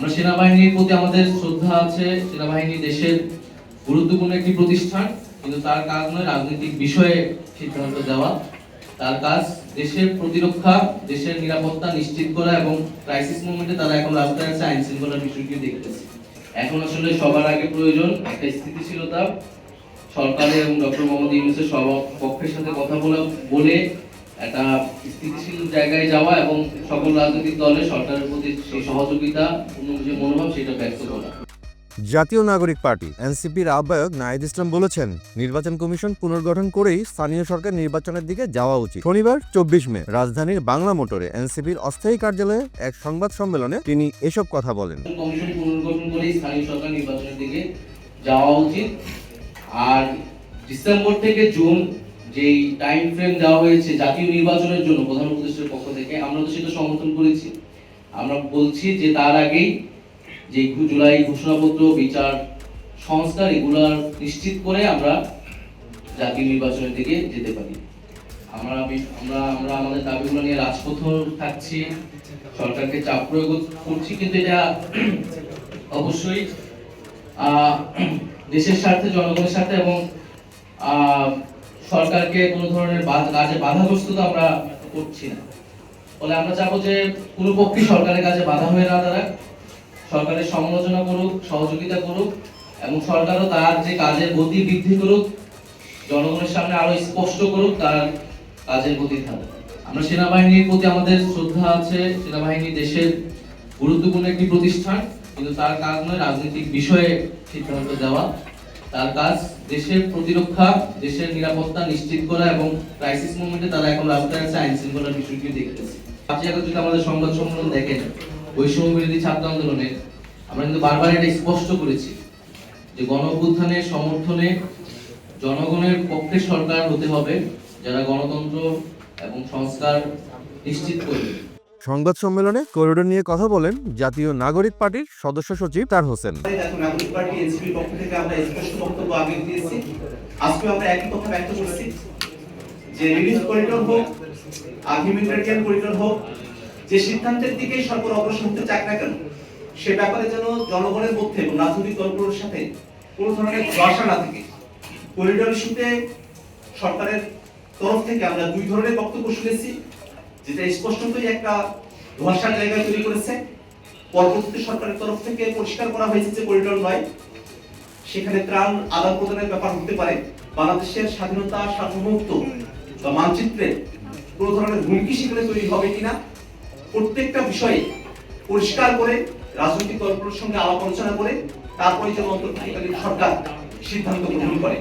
আমরা সেনাবাহিনীর প্রতি আমাদের শ্রদ্ধা আছে। সেনাবাহিনী দেশের গুরুত্বপূর্ণ একটি প্রতিষ্ঠান, কিন্তু তার কাজ নয় রাজনৈতিক বিষয়ে সিদ্ধান্ত দেওয়া। তার কাজ দেশের প্রতিরক্ষা, দেশের নিরাপত্তা নিশ্চিত করা এবং ক্রাইসিস মোমেন্টে তারা এখন রাস্তায় আছে আইন শৃঙ্খলার বিষয়টি দেখতেছে। এখন আসলে সবার আগে প্রয়োজন একটা স্থিতিশীলতা। সরকারের এবং ডক্টর মোহাম্মদ ইউনূসের পক্ষের সাথে কথা বলে একটা স্থিতিশীল জায়গায় যাওয়া এবং সকল রাজনৈতিক দলের সরকারের প্রতি সেই সহযোগিতা যে মনোভাব সেটা ব্যক্ত করা। জাতীয় নাগরিক পার্টি এনসিপির আহ্বায়ক নাহিদ ইসলাম বলেছেন, নির্বাচন কমিশন পুনর্গঠন করেই স্থানীয় সরকার নির্বাচনের দিকে যাওয়া উচিত। শনিবার 24 মে রাজধানীর বাংলা মোটরে এনসিপির অস্থায়ী কার্যালয়ে এক সংবাদ সম্মেলনে তিনি এসব কথা বলেন। কমিশন পুনর্গঠন করেই স্থানীয় সরকার নির্বাচনের দিকে যাওয়া উচিত। আর ডিসেম্বর থেকে জুন যেই টাইম ফ্রেম দেওয়া হয়েছে জাতীয় নির্বাচনের জন্য প্রধান উপদেষ্টার পক্ষ থেকে, আমরা তো সেটা সমর্থন করেছি। আমরা বলছি যে তার আগেই যে জুলাই ঘোষণাপত্র, বিচার সংস্কার এগুলার নিশ্চিত করে আমরা জাতীয় নির্বাচনের দিকে যেতে পারি। আমরা আমাদের দাবিগুলো নিয়ে রাজপথ থাকছি, সরকারকে চাপ প্রয়োগ করছি, কিন্তু এটা অবশ্যই দেশের স্বার্থে, জনগণের স্বার্থে এবং সরকারকে কোনো ধরনের কাজে বাধাগ্রস্ততা আমরা করছি না। ফলে আমরা চাবো যে কোনো পক্ষই সরকারের কাজে বাধা হয়ে না দাঁড়াক, সরকারের সমালোচনা করুক, সহযোগিতা করুক এবং সরকারও তার যে কাজের গতি বৃদ্ধি করুক, জনগণের সামনে আরো স্পষ্ট করুক তার কাজের গতি থাকুক। আমরা সেনাবাহিনীর প্রতি আমাদের শ্রদ্ধা আছে। সেনাবাহিনী দেশের গুরুত্বপূর্ণ একটি প্রতিষ্ঠান, কিন্তু তার কাজ নয় রাজনৈতিক বিষয়ে সিদ্ধান্ত দেওয়া। তার কাজ দেশের প্রতিরক্ষা, দেশের নিরাপত্তা নিশ্চিত করা এবং ক্রাইসিস মোমেন্টে তারা এখন রাস্তায় আছে আইন শৃঙ্খলার বিষয়টি দেখতেছে। 5 আগস্ট যদি আমাদের সংবাদ সম্মেলন দেখেন, বৈষম্য বিরোধী ছাত্র আন্দোলনে আমরা কিন্তু বারবার এটা স্পষ্ট করেছি যে গণ অভ্যুত্থানের সমর্থনে জনগণের পক্ষে সরকার হতে হবে, যারা গণতন্ত্র এবং সংস্কার নিশ্চিত করবে। সংবাদ সম্মেলনে করিডোর নিয়ে কথা বলেন জাতীয় নাগরিক পার্টির সদস্য সচিব তার হোসেন। জাতীয় নাগরিক পার্টি এনসিপির পক্ষ থেকে আমরা স্পষ্ট বক্তব্য আগে দিয়েছি, আজকে আমরা একই কথা ব্যক্ত করছি যে রিলিজ করিডোর হোক, হিউম্যানিটেরিয়ান করিডোর হোক, যে সিদ্ধান্তের দিকে সরকার অগ্রসর হতে চাক না কেন, সে ব্যাপারে যেন জনগণের মধ্যে এবং রাজনৈতিক দলগুলোর সাথে কোনো ধরনের ধোঁয়াশা না থাকে। করিডোর ইস্যুতে সরকারের তরফ থেকে আমরা দুই ধরনের বক্তব্য শুনেছি, যেটা স্পষ্টতই একটা ধোঁয়াশার জায়গা তৈরি করেছে। পরবর্তীতে সরকারের তরফ থেকে পরিষ্কার করা হয়েছে যে করিডোর নয়, সেখানে ত্রাণ আদান প্রদানের ব্যাপার হতে পারে। বাংলাদেশের স্বাধীনতা, সার্বভৌমত্ব বা মানচিত্রে কোনো ধরনের হুমকি সেখানে তৈরি হবে কিনা, প্রত্যেকটা বিষয়ে পরিষ্কার করে রাজনৈতিক দলগুলোর সঙ্গে আলাপ আলোচনা করে তারপরে যেন অন্তর্বর্তীকালীন সরকার সিদ্ধান্ত গ্রহণ করে।